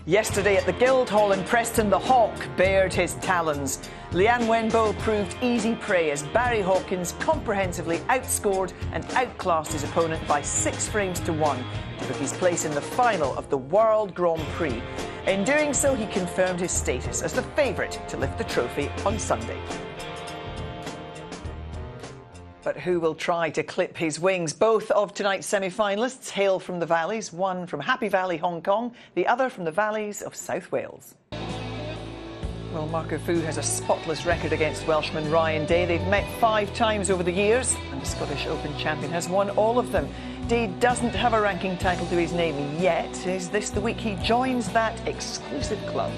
Yesterday at the Guildhall in Preston, the Hawk bared his talons. Lian Wenbo proved easy prey as Barry Hawkins comprehensively outscored and outclassed his opponent by 6 frames to 1 to book his place in the final of the World Grand Prix. In doing so, he confirmed his status as the favourite to lift the trophy on Sunday. But who will try to clip his wings? Both of tonight's semi-finalists hail from the valleys, one from Happy Valley, Hong Kong, the other from the valleys of South Wales. Well, Marco Fu has a spotless record against Welshman Ryan Day. They've met 5 times over the years, and the Scottish Open champion has won all of them. Day doesn't have a ranking title to his name yet. Is this the week he joins that exclusive club?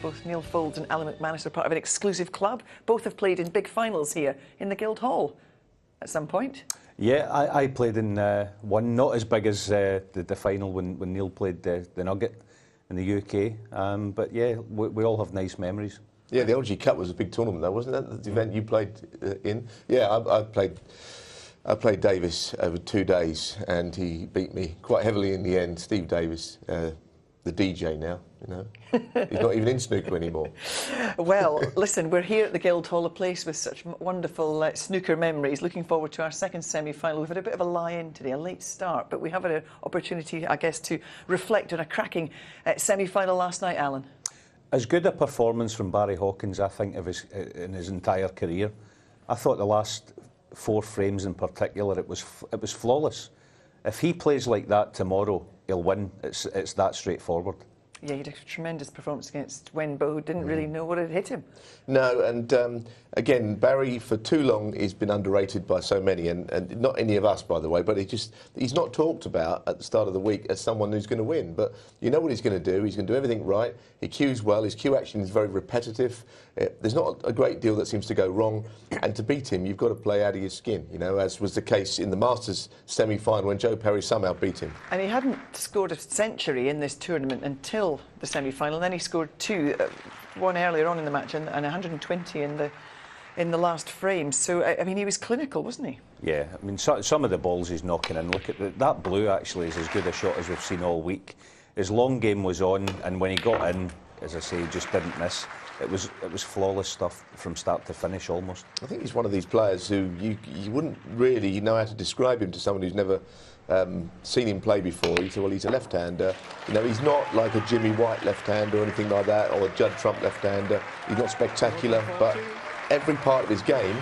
Both Neil Foulds and Alan McManus are part of an exclusive club. Both have played in big finals here in the Guildhall at some point. Yeah, I played in one, not as big as the final when Neil played the Nugget in the UK. But yeah, we all have nice memories. Yeah, the LG Cup was a big tournament though, wasn't that the event you played in? Yeah, I played Davis over 2 days and he beat me quite heavily in the end. Steve Davis, the DJ now, you know. He's not even in snooker anymore. Well, listen, we're here at the Guildhall, a place with such wonderful snooker memories. Looking forward to our second semi-final. We've had a bit of a lie-in today, a late start, but we have an opportunity, I guess, to reflect on a cracking semi-final last night, Alan. As good a performance from Barry Hawkins, I think, in his entire career. I thought the last 4 frames in particular, it was flawless. If he plays like that tomorrow, he'll win. It's that straightforward. Yeah, he had a tremendous performance against Wenbo, who didn't really know what had hit him. No, and again, Barry, for too long, he's been underrated by so many, and not any of us, by the way, but he's not talked about at the start of the week as someone who's going to win. But you know what he's going to do. He's going to do everything right. He cues well. His cue action is very repetitive. There's not a great deal that seems to go wrong. And to beat him, you've got to play out of your skin, you know, as was the case in the Masters semi-final when Joe Perry somehow beat him. And he hadn't scored a century in this tournament until the semi-final. And then he scored 2, one earlier on in the match and 120 in the last frame. So, I mean, he was clinical, wasn't he? Yeah, I mean, some of the balls he's knocking in. Look at that blue, actually, is as good a shot as we've seen all week. His long game was on, and when he got in, as I say, he just didn't miss. It was flawless stuff from start to finish, almost. I think he's one of these players who you wouldn't really know how to describe him to someone who's never seen him play before. You say, well, he's a left-hander. You know, he's not like a Jimmy White left-hander or anything like that, or a Judd Trump left-hander. He's not spectacular, but every part of his game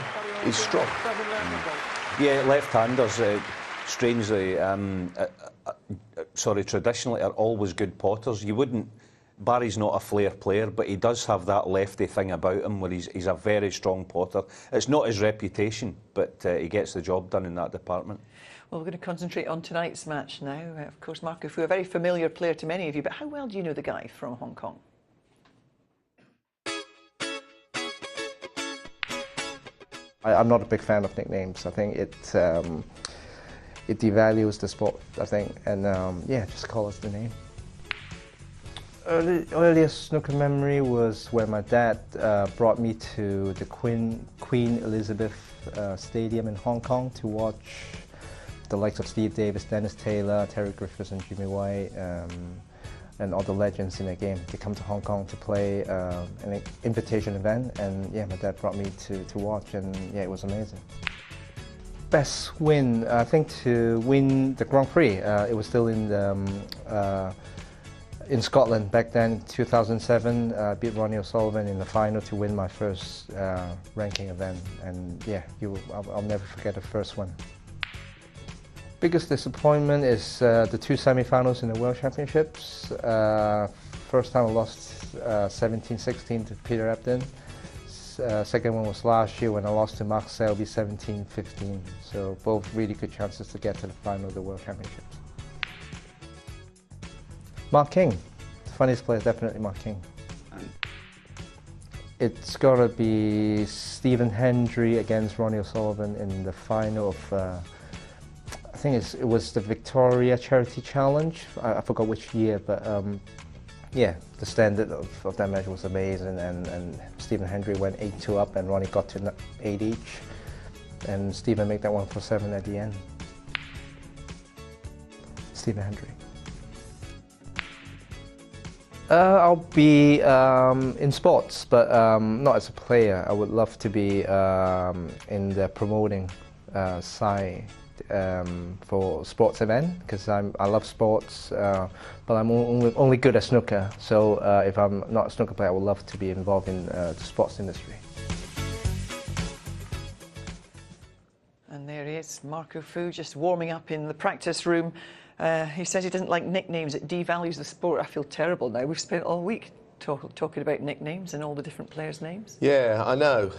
is strong. Yeah, left-handers, strangely, traditionally are always good potters. You wouldn't. Barry's not a flair player, but he does have that lefty thing about him where he's a very strong potter. It's not his reputation, but he gets the job done in that department. Well, we're going to concentrate on tonight's match now. Of course, Marco Fu, a very familiar player to many of you, but how well do you know the guy from Hong Kong? I'm not a big fan of nicknames. I think it devalues the sport, I think, and yeah, just call us the name. Earliest snooker memory was when my dad brought me to the Queen Elizabeth Stadium in Hong Kong to watch the likes of Steve Davis, Dennis Taylor, Terry Griffiths and Jimmy White, and all the legends in the game. They come to Hong Kong to play an invitation event, and yeah, my dad brought me to watch, and yeah, it was amazing. Best win, I think, to win the Grand Prix. It was still in Scotland back then, 2007. Beat Ronnie O'Sullivan in the final to win my first ranking event, and yeah, I'll never forget the first one. Biggest disappointment is the 2 semi-finals in the World Championships. First time I lost 17-16 to Peter Ebdon. Second one was last year when I lost to Mark Selby 17-15. So both really good chances to get to the final of the World Championships. Mark King, the funniest player, definitely Mark King. It's got to be Stephen Hendry against Ronnie O'Sullivan in the final of, I think it was the Victoria Charity Challenge. I forgot which year, but yeah, the standard of that match was amazing, and Stephen Hendry went 8-2 up and Ronnie got to 8 each, and Stephen made that 1 for 7 at the end. Stephen Hendry. I'll be in sports, but not as a player. I would love to be in the promoting side for sports event, because I love sports, but I'm only good at snooker. So if I'm not a snooker player, I would love to be involved in the sports industry. And there he is, Marco Fu, just warming up in the practice room. He says he doesn't like nicknames, it devalues the sport. I feel terrible now. We've spent all week talking about nicknames and all the different players' names. Yeah, I know.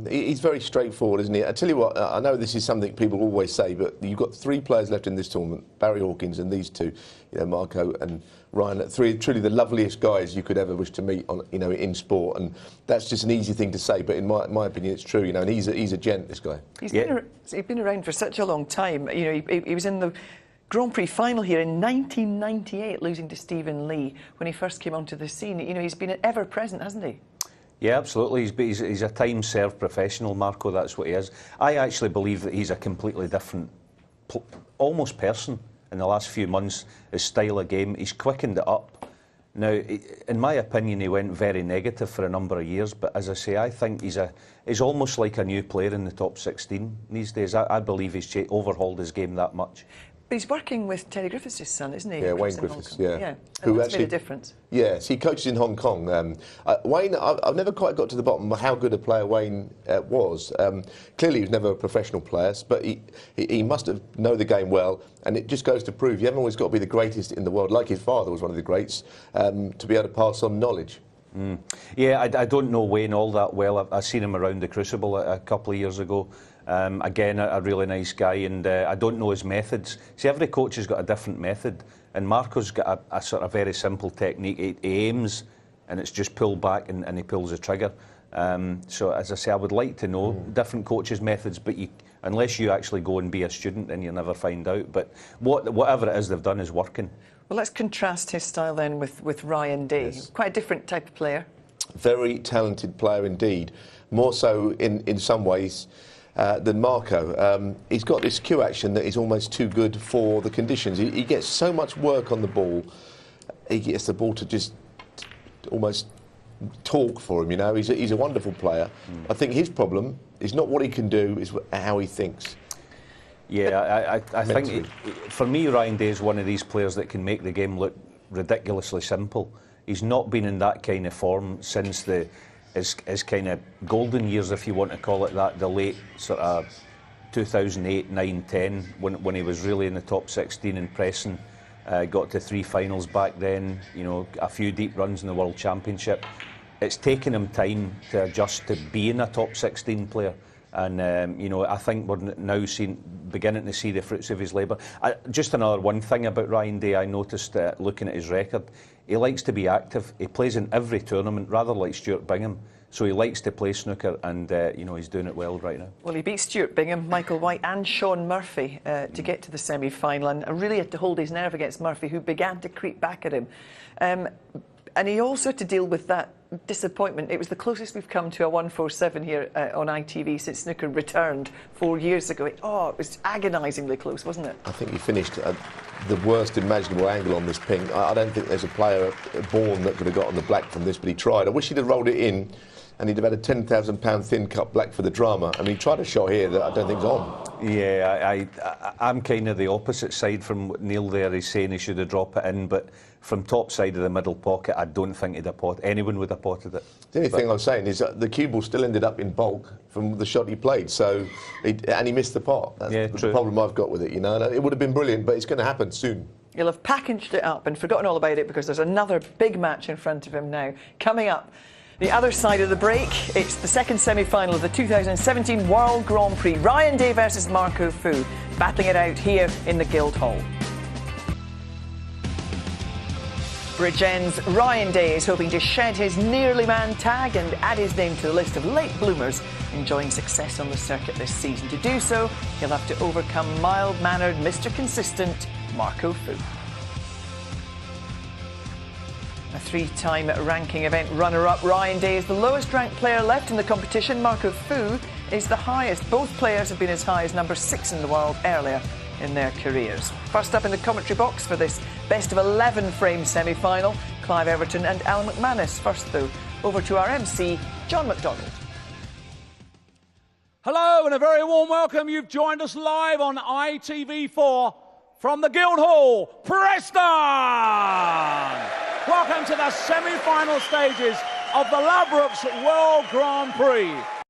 He's very straightforward, isn't he? I tell you what, I know this is something people always say, but you've got 3 players left in this tournament, Barry Hawkins and these 2, Marco and Ryan, 3 truly the loveliest guys you could ever wish to meet on, in sport, and that's just an easy thing to say, but in my opinion, it's true, and he's a gent, this guy. He's been around for such a long time. He was in the Grand Prix final here in 1998, losing to Stephen Lee when he first came onto the scene. He's been ever present, hasn't he? Yeah, absolutely. He's a time-served professional, Marco. That's what he is. I actually believe that he's a completely different, almost person in the last few months. His style of game, he's quickened it up. Now, in my opinion, he went very negative for a number of years. But as I say, I think he's almost like a new player in the top 16 these days. I believe he's overhauled his game that much. But he's working with Terry Griffiths' son, isn't he? Yeah, Wayne Griffiths, yeah. Who that's made a difference. Yes, he coaches in Hong Kong. Wayne, I've never quite got to the bottom of how good a player Wayne was. Clearly, he was never a professional player, but he must have known the game well, and it just goes to prove you haven't always got to be the greatest in the world, like his father was one of the greats, to be able to pass on knowledge. Yeah, I don't know Wayne all that well. I've seen him around the Crucible a couple of years ago. Again, a really nice guy, and I don't know his methods. See, every coach has got a different method, and Marco's got a sort of very simple technique. He aims, and it's just pull back, and he pulls the trigger. So, as I say, I would like to know different coaches' methods, but unless you actually go and be a student, then you'll never find out. But whatever it is they've done is working. Well, let's contrast his style then with Ryan Day. Yes. Quite a different type of player. Very talented player indeed. More so in some ways than Marco. He's got this cue action that is almost too good for the conditions. He gets so much work on the ball. He gets the ball to just almost talk for him, He's a wonderful player. I think his problem is not what he can do, is how he thinks. Yeah, I think, for me, Ryan Day is one of these players that can make the game look ridiculously simple. He's not been in that kind of form since his kind of golden years, if you want to call it that, the late sort of 2008, 9, 10, when he was really in the top 16 and pressing. Got to 3 finals back then, a few deep runs in the World Championship. It's taken him time to adjust to being a top 16 player. And, I think we're now beginning to see the fruits of his labour. Just one thing about Ryan Day I noticed looking at his record. He likes to be active. He plays in every tournament, rather like Stuart Bingham. So he likes to play snooker, and he's doing it well right now. Well, he beat Stuart Bingham, Michael White and Shaun Murphy to get to the semi-final, and really had to hold his nerve against Murphy, who began to creep back at him. And he also had to deal with that disappointment. It was the closest we've come to a 147 here on ITV since snooker returned 4 years ago. It was agonisingly close, wasn't it? I think he finished the worst imaginable angle on this ping. I don't think there's a player born that could have got on the black from this, but he tried. I wish he'd have rolled it in, and he'd have had a £10,000 thin cut black for the drama. I mean, he tried a shot here that I don't think's on. Yeah, I'm kind of the opposite side from Neil there. He's saying he should have dropped it in, but from top side of the middle pocket, I don't think anyone would have potted it. The only thing I'm saying is that the cue ball still ended up in bulk from the shot he played, so he missed the pot. That's the problem I've got with it, It would have been brilliant, but it's going to happen soon. He'll have packaged it up and forgotten all about it, because there's another big match in front of him now. Coming up, the other side of the break, it's the second semi-final of the 2017 World Grand Prix. Ryan Day versus Marco Fu, battling it out here in the Guildhall. Bridgen's Ryan Day is hoping to shed his nearly man tag and add his name to the list of late bloomers enjoying success on the circuit this season. To do so, he'll have to overcome mild-mannered Mr. Consistent Marco Fu. A 3-time ranking event runner-up, Ryan Day is the lowest-ranked player left in the competition. Marco Fu is the highest. Both players have been as high as number 6 in the world earlier in their careers. First up in the commentary box for this best-of-11 frame semi-final, Clive Everton and Alan McManus. First, though, over to our MC, John McDonald. Hello and a very warm welcome. You've joined us live on ITV4 from the Guildhall, Preston. Welcome to the semi-final stages of the Ladbrokes World Grand Prix.